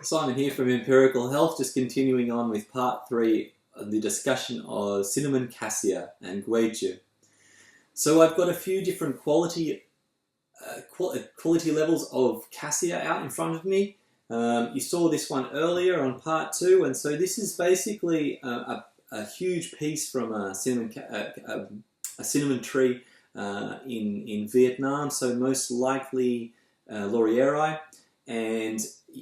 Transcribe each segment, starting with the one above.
Simon here from Empirical Health, just continuing on with part 3 of the discussion of cinnamon, cassia and Gui Zhi. So I've got a few different quality levels of cassia out in front of me. You saw this one earlier on part 2, and so this is basically a huge piece from a cinnamon tree in Vietnam, so most likely Laurieri,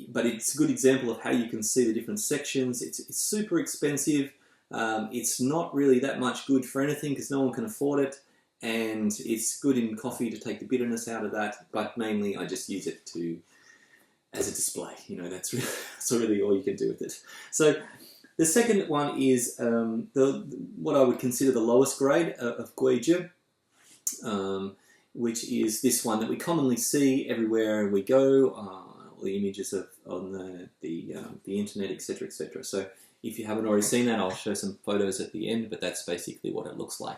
but it's a good example of how you can see the different sections. It's super expensive. It's not really that much good for anything because no one can afford it, and it's good in coffee to take the bitterness out of that, but mainly I just use it as a display. You know, that's really all you can do with it. So the second one is what I would consider the lowest grade of Gui Zhi, which is this one that we commonly see everywhere we go, all the images on the internet, etc., etc. So if you haven't already seen that, I'll show some photos at the end, but that's basically what it looks like.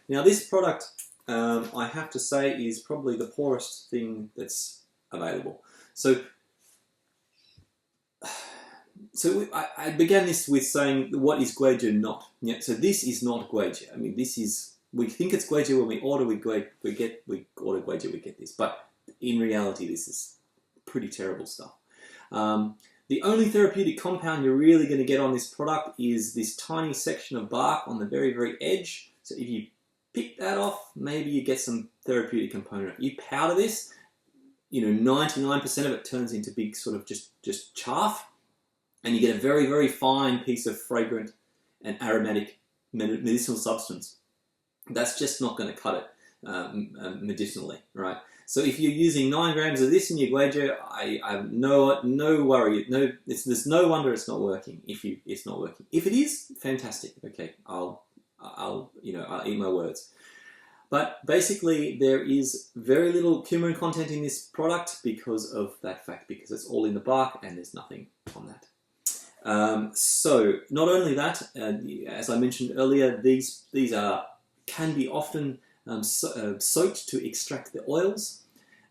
Now this product, I have to say, is probably the poorest thing that's available. So I began this with saying, what is Gui Zhi not? Yeah, so this is not Gui Zhi. I mean, this is, we think it's Gui Zhi when we order, we order Gui Zhi, we get this. But in reality, this is pretty terrible stuff. The only therapeutic compound you're really going to get on this product is this tiny section of bark on the very, very edge. So if you pick that off, maybe you get some therapeutic component. You powder this, 99% of it turns into big sort of just chaff, and you get a very, very fine piece of fragrant and aromatic medicinal substance. That's just not going to cut it medicinally, right? So if you're using 9 grams of this in your Gui Zhi, I have no worry. There's no wonder it's not working. It's not working. If it is, fantastic. Okay, I'll eat my words. But basically, there is very little coumarin content in this product because of that fact, because it's all in the bark and there's nothing on that. So not only that, as I mentioned earlier, these can be often soaked to extract the oils,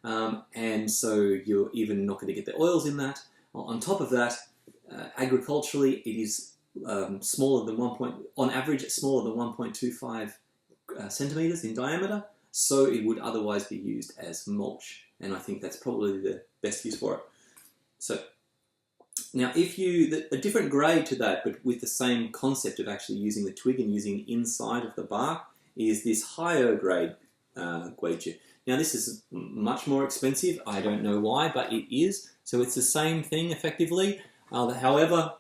and so you're even not going to get the oils in that. On top of that, agriculturally, it is smaller than on average, it's smaller than 1.25 centimeters in diameter, so it would otherwise be used as mulch, and I think that's probably the best use for it. So now, a different grade to that, but with the same concept of actually using the twig and using the inside of the bark, is this higher grade Gui Zhi. Now this is much more expensive. I don't know why, but it is. So it's the same thing effectively. However,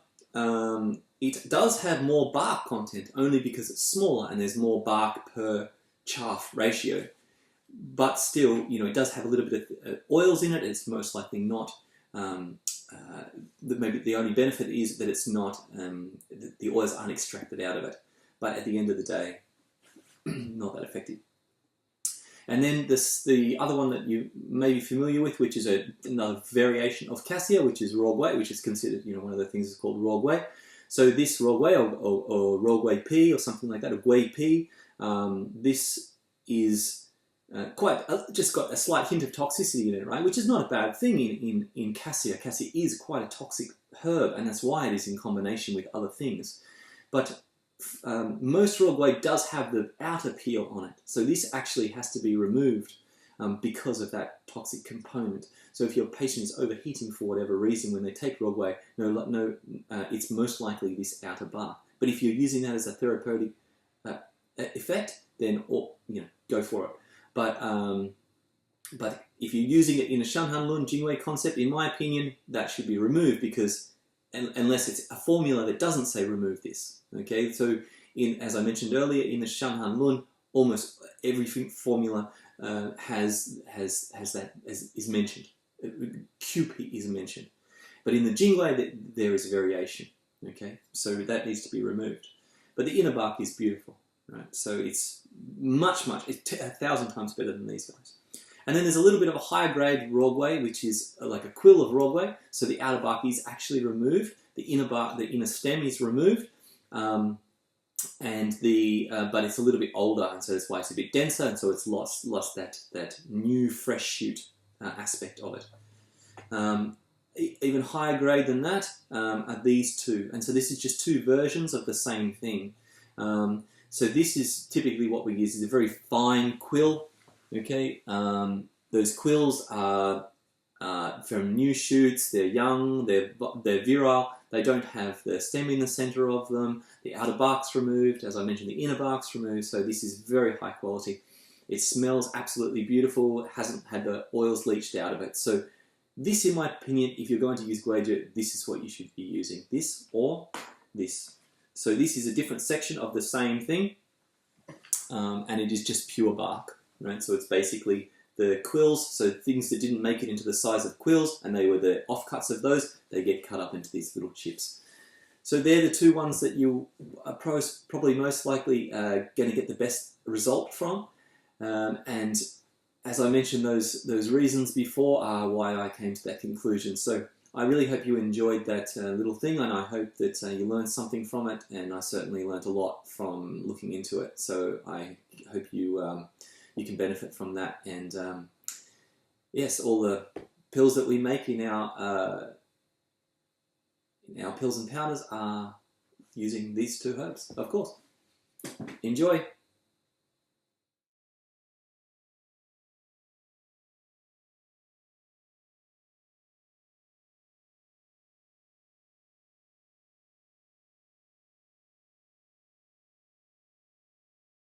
it does have more bark content only because it's smaller and there's more bark per chaff ratio. But still, it does have a little bit of oils in it. It's most likely not. Maybe the only benefit is that it's not. The oils aren't extracted out of it. But at the end of the day, not that effective. And then the other one that you may be familiar with, which is another variation of cassia, which is raw Gui, which is considered, one of the things is called raw Gui. So this raw Gui or raw Gui P or something like that, or Gui P, this is just got a slight hint of toxicity in it, right? Which is not a bad thing in cassia. Cassia is quite a toxic herb, and that's why it is in combination with other things. But most raw Gui does have the outer peel on it, so this actually has to be removed because of that toxic component. So if your patient is overheating for whatever reason when they take raw Gui, it's most likely this outer bark. But if you're using that as a therapeutic effect, then go for it. But if you're using it in a Shanhanlun Jingwei concept, in my opinion, that should be removed because unless it's a formula that doesn't say remove this. Okay, so as I mentioned earlier, in the Shanhanlun, almost every formula has that is mentioned. QP is mentioned, but in the Jingwei there is a variation. Okay, so that needs to be removed. But the inner bark is beautiful, right? So it's it's 1,000 times better than these guys. And then there's a little bit of a higher grade raw Gui, which is like a quill of raw Gui. So the outer bark is actually removed. The inner stem is removed, but it's a little bit older, and so that's why it's a bit denser, and so it's lost that new fresh shoot aspect of it. even higher grade than that are these two. And so this is just two versions of the same thing. So this is typically what we use is a very fine quill. Okay, those quills are from new shoots. They're young. They're virile. They don't have the stem in the center of them. The outer bark's removed. As I mentioned, the inner bark's removed. So this is very high quality. It smells absolutely beautiful. It hasn't had the oils leached out of it. So this, in my opinion, if you're going to use Gui Zhi, this is what you should be using. This or this. So this is a different section of the same thing, and it is just pure bark, right? So it's basically the quills, so things that didn't make it into the size of quills, and they were the offcuts of those, they get cut up into these little chips. So they're the two ones that you are probably most likely going to get the best result from. And as I mentioned, those reasons before are why I came to that conclusion. So I really hope you enjoyed that little thing, and I hope that you learned something from it, and I certainly learned a lot from looking into it. So I hope you you can benefit from that. And yes, all the pills that we make in our pills and powders are using these two herbs, of course. Enjoy!